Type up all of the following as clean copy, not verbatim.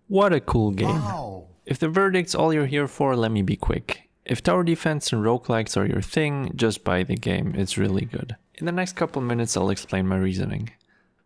What a cool game. Wow. If the verdict's all you're here for, let me be quick. If tower defense and roguelikes are your thing, just buy the game, it's really good. In the next couple minutes I'll explain my reasoning.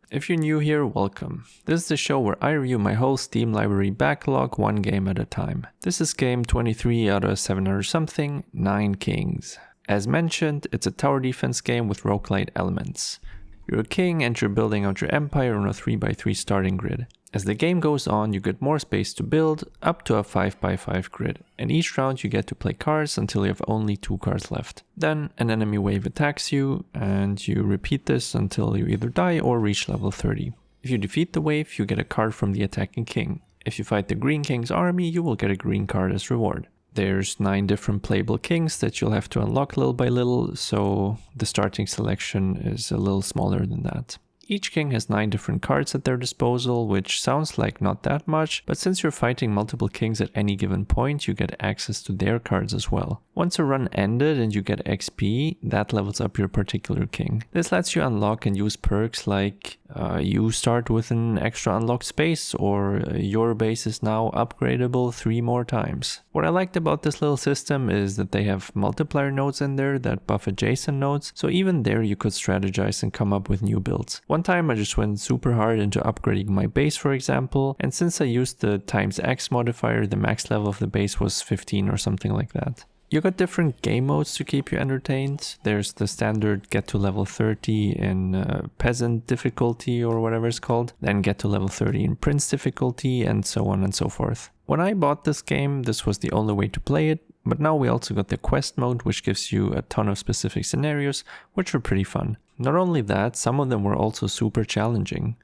If you're new here, welcome. This is the show where I review my whole Steam library backlog one game at a time. This is game 23 out of 700 something, 9 Kings. As mentioned, it's a tower defense game with roguelite elements. You're a king and you're building out your empire on a 3x3 starting grid. As the game goes on, you get more space to build, up to a 5x5 grid, and each round you get to play cards until you have only 2 cards left. Then an enemy wave attacks you, and you repeat this until you either die or reach level 30. If you defeat the wave, you get a card from the attacking king. If you fight the Green King's army, you will get a green card as reward. There's 9 different playable kings that you'll have to unlock little by little, so the starting selection is a little smaller than that. Each king has 9 different cards at their disposal, which sounds like not that much, but since you're fighting multiple kings at any given point, you get access to their cards as well. Once a run ended and you get XP, that levels up your particular king. This lets you unlock and use perks like you start with an extra unlocked space, or your base is now upgradable 3 more times. What I liked about this little system is that they have multiplier nodes in there that buff adjacent nodes, so even there you could strategize and come up with new builds. One time I just went super hard into upgrading my base, for example, and since I used the times X modifier, the max level of the base was 15 or something like that. You got different game modes to keep you entertained. There's the standard get to level 30 in peasant difficulty or whatever it's called, then get to level 30 in prince difficulty, and so on and so forth. When I bought this game, this was the only way to play it, but now we also got the quest mode, which gives you a ton of specific scenarios, which were pretty fun. Not only that, some of them were also super challenging.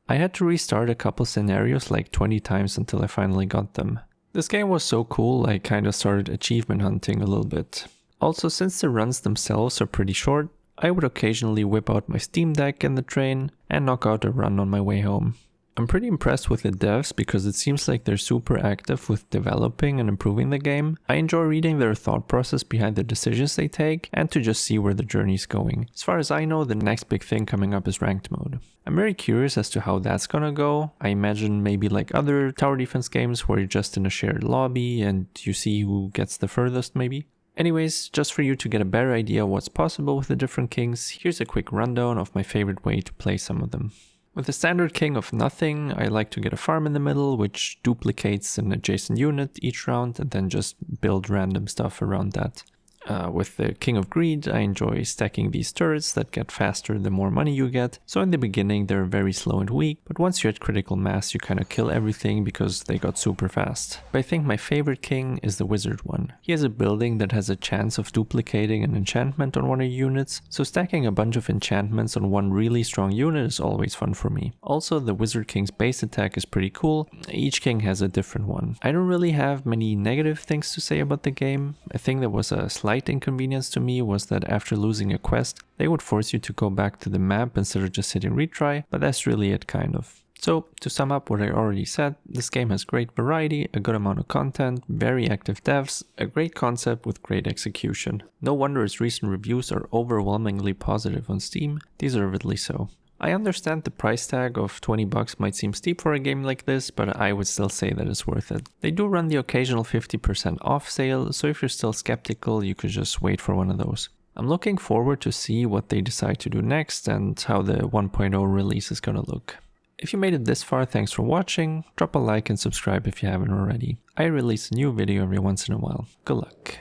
I had to restart a couple scenarios like 20 times until I finally got them. This game was so cool, I kinda started achievement hunting a little bit. Also, since the runs themselves are pretty short, I would occasionally whip out my Steam Deck in the train and knock out a run on my way home. I'm pretty impressed with the devs because it seems like they're super active with developing and improving the game. I enjoy reading their thought process behind the decisions they take and to just see where the journey's going. As far as I know, the next big thing coming up is ranked mode. I'm very curious as to how that's gonna go. I imagine maybe like other tower defense games where you're just in a shared lobby and you see who gets the furthest maybe. Anyways, just for you to get a better idea of what's possible with the different kings, here's a quick rundown of my favorite way to play some of them. With the standard king of nothing, I like to get a farm in the middle, which duplicates an adjacent unit each round and then just build random stuff around that. With the king of greed, I enjoy stacking these turrets that get faster the more money you get. So in the beginning they're very slow and weak, but once you're at critical mass you kind of kill everything because they got super fast. But I think my favorite king is the wizard one. He has a building that has a chance of duplicating an enchantment on one of your units, so stacking a bunch of enchantments on one really strong unit is always fun for me. Also, the wizard king's base attack is pretty cool. Each king has a different one. I don't really have many negative things to say about the game. I think there was a slight inconvenience to me was that after losing a quest, they would force you to go back to the map instead of just hitting retry, but that's really it kind of. So, to sum up what I already said, this game has great variety, a good amount of content, very active devs, a great concept with great execution. No wonder its recent reviews are overwhelmingly positive on Steam, deservedly so. I understand the price tag of $20 might seem steep for a game like this, but I would still say that it's worth it. They do run the occasional 50% off sale, so if you're still skeptical, you could just wait for one of those. I'm looking forward to see what they decide to do next and how the 1.0 release is gonna look. If you made it this far, thanks for watching. Drop a like and subscribe if you haven't already. I release a new video every once in a while. Good luck.